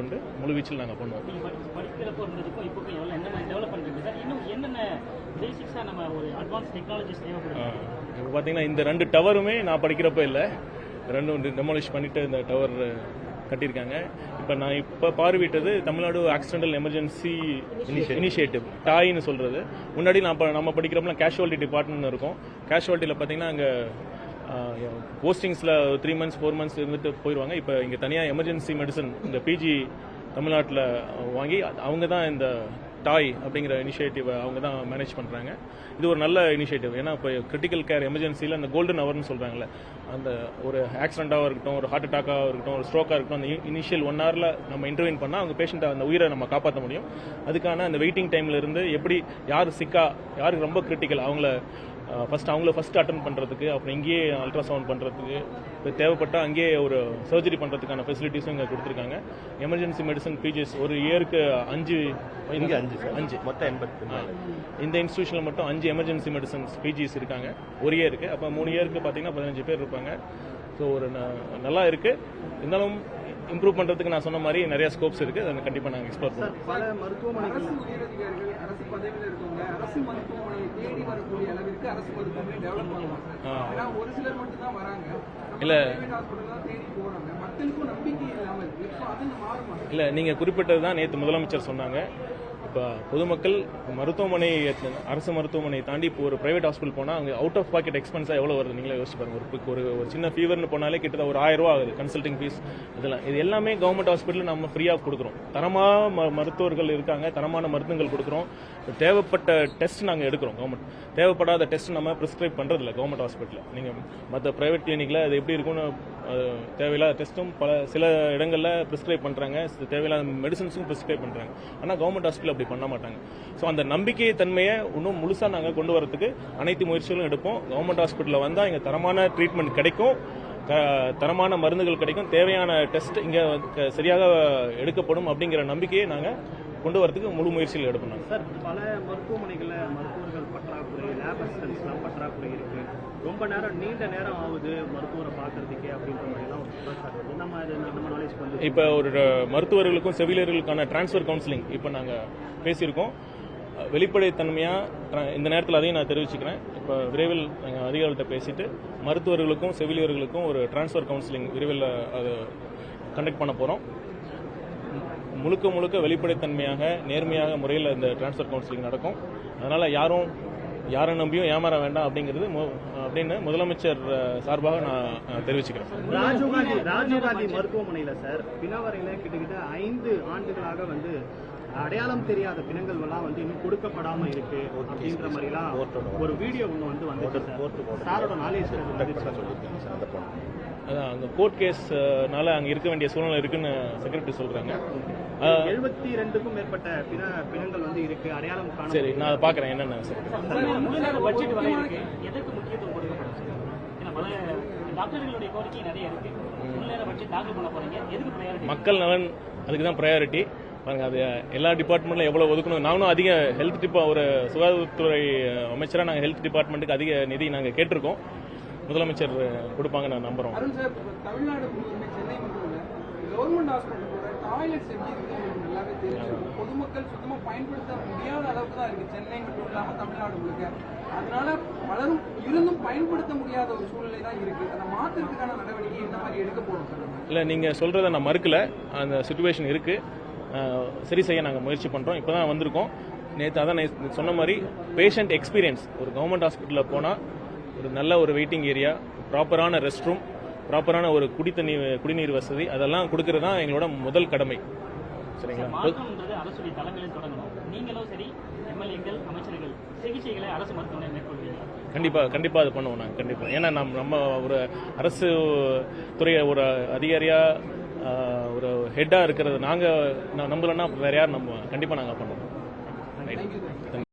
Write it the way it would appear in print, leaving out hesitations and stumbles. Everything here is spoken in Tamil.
கொண்டு முழுவீச்சில் நாங்கள் பண்ணுவோம். இப்போ பார்த்தீங்கன்னா இந்த 2 டவருமே நான் படிக்கிறப்ப இல்லை, 2 டெமாலிஷ் பண்ணிட்டு இந்த டவர் கட்டியிருக்காங்க. இப்போ பார்வையிட்டது தமிழ்நாடு ஆக்சிடென்டல் எமர்ஜென்சி இனிஷியேட்டிவ் டாய்னு சொல்றது. முன்னாடி நம்ம படிக்கிறப்பலாம் கேஷுவாலிட்டி டிபார்ட்மெண்ட் இருக்கும். கேஷுவாலிட்டியில் பார்த்தீங்கன்னா அங்கே போஸ்டிங்ஸில் 3 months 4 months இருந்துட்டு போயிடுவாங்க. இப்போ இங்கே தனியாக எமர்ஜென்சி மெடிசன் இந்த பிஜி தமிழ்நாட்டில் வாங்கி அவங்க தான் இந்த டாய் அப்படிங்கிற இனிஷியேட்டிவை அவங்க தான் மேனேஜ் பண்ணுறாங்க. இது ஒரு நல்ல இனிஷியேட்டிவ். ஏன்னா இப்போ கிரிட்டிக்கல் கேர் எமர்ஜென்சியில் அந்த கோல்டன் ஹவர்னு சொல்கிறாங்களே, அந்த ஒரு ஆக்சிடென்ட்டாக இருக்கட்டும், ஒரு ஹார்ட் அட்டாக்காக இருக்கட்டும், ஒரு ஸ்ட்ரோக்காக இருக்கட்டும், அந்த இனிஷியல் 1 hourல நம்ம இன்டர்வீன் பண்ணால் அவங்க பேஷண்ட்டை அந்த உயிரை நம்ம காப்பாற்ற முடியும். அதுக்கான அந்த வெயிட்டிங் டைமில் இருந்து எப்படி யார் சிக்கா, யாருக்கு ரொம்ப கிரிட்டிக்கல் அவங்கள ஃபர்ஸ்ட் அட்டன் பண்ணுறதுக்கு, அப்புறம் இங்கேயே அல்ட்ராசவுண்ட் பண்ணுறதுக்கு, இப்போ தேவைப்பட்டால் அங்கேயே ஒரு சர்ஜரி பண்ணுறதுக்கான ஃபெசிலிட்டிஸும் இங்கே கொடுத்துருக்காங்க. எமர்ஜென்சி மெடிசன் பிஜிஎஸ் ஒரு இயருக்கு 5 மொத்தம் 80. இந்த இன்ஸ்டியூஷனில் மட்டும் 5 எமர்ஜென்சி மெடிசன்ஸ் பிஜிஎஸ் இருக்காங்க ஒரு இயருக்கு. அப்போ 3 இயருக்கு பார்த்தீங்கன்னா 15 பேர் இருப்பாங்க. ஸோ ஒரு நல்லா இருக்குது. இருந்தாலும் இம்ப்ரூவ் பண்ணுறதுக்கு நான் சொன்ன மாதிரி நிறைய ஸ்கோப்ஸ் இருக்குது. அதை கண்டிப்பாக நாங்கள் எக்ஸ்ப்ளோர் பண்ணுவோம். பல மருத்துவமனைகள் அரசு பதவியில் இருக்கவங்க அரசு மருத்துவமனையை தேடி வரக்கூடிய அளவிற்கு அரசு மருத்துவமனை டெவலப் பண்ணுவாங்க. ஒரு சிலர் மட்டும் தான் வராங்க, இல்லை ஹாஸ்பிட்டல் தான் தேடி போறாங்க. மக்களுக்கும் நம்பிக்கை இல்லாமல் இருக்கு. இப்போ அது மாறுமா? இல்லை, நீங்கள் குறிப்பிட்டது தான் நேற்று முதலமைச்சர் சொன்னாங்க. இப்போ பொதுமக்கள் மருத்துவமனை, அரசு மருத்துவமனையை தாண்டி இப்போ ஒரு பிரைவேட் ஹாஸ்பிட்டல் போனால் அங்கே அவுட் ஆஃப் பாக்கெட் எக்ஸ்பென்ஸாக எவ்வளோ வருது நீங்களே யோசிச்சு பாருங்க. ஒரு சின்ன ஃபீவர்னு போனாலே கிட்ட ஒரு 1000 ரூபா ஆகுது கன்சல்டிங் ஃபீஸ். இதெல்லாம் இது எல்லாமே கவர்மெண்ட் ஹாஸ்பிட்டலில் நம்ம ஃப்ரீயாக கொடுக்குறோம். தரமான மருத்துவர்கள் இருக்காங்க, தரமான மருந்துகள் கொடுக்குறோம். தேவைப்பட்ட டெஸ்ட் நாங்கள் எடுக்கிறோம். கவர்மெண்ட் தேவைப்படாத டெஸ்ட் நம்ம ப்ரிஸ்கிரைப் பண்ணுறதில்ல கவர்மெண்ட் ஹாஸ்பிட்டலில். நீங்கள் மற்ற பிரைவேட் கிளினிக்கில் அது எப்படி இருக்குன்னு தேவையில்லாத டெஸ்ட்டும் சில இடங்களில் ப்ரிஸ்கிரைப் பண்ணுறாங்க, தேவையில்லாத மெடிசன்ஸும் ப்ரிஸ்கிரைப் பண்ணுறாங்க. ஆனால் கவர்மெண்ட் ஹாஸ்பிட்டல் அப்படி பண்ண மாட்டாங்க. ஸோ அந்த நம்பிக்கை தன்மையை இன்னும் முழுசாக நாங்கள் கொண்டு வரதுக்கு அனைத்து முயற்சிகளும் எடுப்போம். கவர்மெண்ட் ஹாஸ்பிட்டலில் வந்தால் இங்கே தரமான ட்ரீட்மெண்ட் கிடைக்கும், தரமான மருந்துகள் கிடைக்கும், தேவையான டெஸ்ட் இங்கே சரியாக எடுக்கப்படும் அப்படிங்கிற நம்பிக்கையை நாங்கள் கொண்டு வரதுக்கு முழு முயற்சிகள் எடுப்போம். சார், பல மருத்துவமனைகளில் மருத்துவர்கள் பற்றாக்குறை, லேப் அசிஸ்டன்ஸ்லாம் பற்றாக்குறை இருக்கு. ரொம்ப நேரம் நீண்ட நேரம் ஆகுது மருத்துவரை பார்க்கறதுக்கே அப்படின்ற மாதிரிலாம் நம்ம நாலேஜ் வந்து இப்போ ஒரு மருத்துவர்களுக்கும் செவிலியர்களுக்கான டிரான்ஸ்ஃபர் கவுன்சிலிங் இப்போ நாங்கள் பேசியிருக்கோம். வெளிப்படைத்தன்மையாக இந்த நேரத்தில் அதையும் நான் தெரிவிச்சுக்கிறேன். இப்போ விரைவில் நாங்கள் அதிகாரிகள்கிட்ட பேசிட்டு மருத்துவர்களுக்கும் செவிலியர்களுக்கும் ஒரு டிரான்ஸ்ஃபர் கவுன்சிலிங் விரைவில் அதை கண்டக்ட் பண்ண போகிறோம். முழுக்க வெளிப்படைத்தன்மையாக நேர்மையாக முறையில் இந்த டிரான்ஸ்ஃபர் கவுன்சிலிங் நடக்கும். அதனால் யாரை நம்பியும் ஏமாற வேண்டாம் அப்படின்னு முதலமைச்சர் சார்பாக நான் தெரிவிச்சுக்கிறேன். ராஜீவ்காந்தி மருத்துவமனையில் சார் பிணவரையில கிட்டத்தட்ட 5 ஆண்டுகளாக வந்து அடையாளம் தெரியாத பிணங்கள் எல்லாம் வந்து இன்னும் கொடுக்கப்படாம இருக்கு அப்படின்ற மாதிரிலாம் ஒரு வீடியோ ஒன்று வந்துச்சு சார். சாரோட நாலேஜ் அதான் அங்கே கோர்ட் கேஸ்னால அங்கே இருக்க வேண்டிய சூழ்நிலை இருக்குன்னு செக்ரட்டரி சொல்றாங்க. 72க்கும் மேற்பட்ட பிணங்கள் வந்து இருக்கு, அடையாளம் காண. சரி, நான் அதை பார்க்குறேன் என்னென்ன. மக்கள் நலன் அதுக்கு தான் ப்ரையாரிட்டி. பாருங்க, அது எல்லா டிபார்ட்மெண்ட்ல எவ்வளவு ஒதுக்கணும். நானும் அதிக ஹெல்த் ஒரு சுகாதாரத்துறை அமைச்சராக நாங்கள் ஹெல்த் டிபார்ட்மெண்ட்டுக்கு அதிக நிதி நாங்கள் கேட்டிருக்கோம். முதலமைச்சர் கொடுப்பாங்க நான் நம்புறோம். தமிழ்நாடு சென்னை மட்டும் கவர்மெண்ட் ஹாஸ்பிட்டலோட டாய்லெட்ஸ் எப்படி இருக்கு நல்லாவே தெரியும். பொதுமக்கள் சுத்தமா பயன்படுத்த முடியாத அளவுக்கு தான் இருக்கு சென்னை மட்டும் இல்லாம தமிழ்நாடு முழுக்க. அதனால பலரும் இருந்தும் பயன்படுத்த முடியாத ஒரு சூழ்நிலை தான் இருக்கு. அதை மாற்றுறதுக்கான நடவடிக்கை என்ன மாதிரி எடுக்க போறோம்? இல்ல, நீங்க சொல்றதை நான் மறுக்கல. அந்த சிச்சுவேஷன் இருக்கு, சரி செய்ய நாங்கள் முயற்சி பண்றோம். இப்பதான் வந்திருக்கோம். நேற்று அதான் சொன்ன மாதிரி பேஷண்ட் எக்ஸ்பீரியன்ஸ் ஒரு கவர்மெண்ட் ஹாஸ்பிட்டலில் போனால் ஒரு நல்ல ஒரு வெயிட்டிங் ஏரியா, ப்ராப்பரான ரெஸ்ட் ரூம், ப்ராப்பரான ஒரு குடிநீர் வசதி, அதெல்லாம் கொடுக்கறது தான் எங்களோட முதல் கடமை. சரிங்களா? அரசுடைய தலைமையில் தொடங்கணும். நீங்களும் சரி, எம்எல்ஏக்கள், அமைச்சர்கள் சிகிச்சைகளை அரசு மருத்துவமனை மேற்கொள்வீங்க. கண்டிப்பா அது பண்ணுவோம் நாங்கள். கண்டிப்பா, ஏன்னா நம்ம ஒரு அரசு துறை ஒரு அதிகாரியா ஒரு ஹெட்டா இருக்கிறது நாங்கள் நம்பலன்னா வேற யார் நம்புவோம். கண்டிப்பா நாங்கள் பண்ணுவோம்.